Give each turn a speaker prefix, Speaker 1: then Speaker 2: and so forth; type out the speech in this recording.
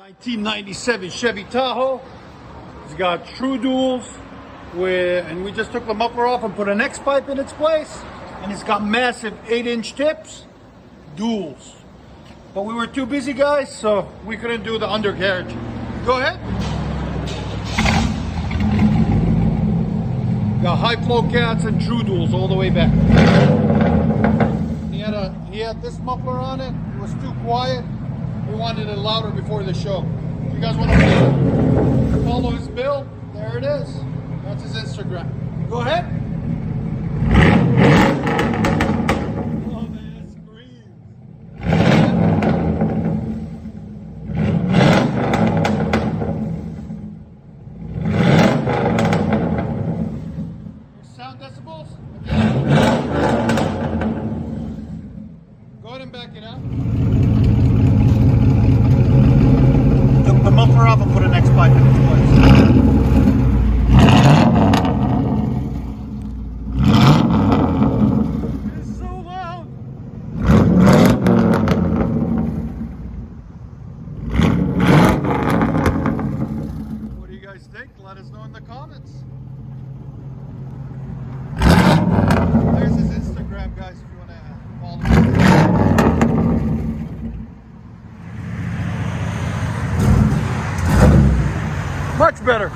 Speaker 1: 1997 Chevy Tahoe. It's got true duals and we just took the muffler off and put an X pipe in its place. And it's got massive 8-inch tips, duals. But we were too busy, guys, so we couldn't do the undercarriage. Go ahead. Got high flow cats and true duals all the way back. He had this muffler on it. It was too quiet. We wanted it louder before the show. If you guys want to follow his bill, there it is. That's his Instagram. Go ahead. Oh man, screams. Sound decibels? Go ahead and back it up. Took the muffler off and put an X pipe in its place. It is so loud. What do you guys think? Let us know in the comments. There's his Instagram, guys, if you want to follow him. Much better.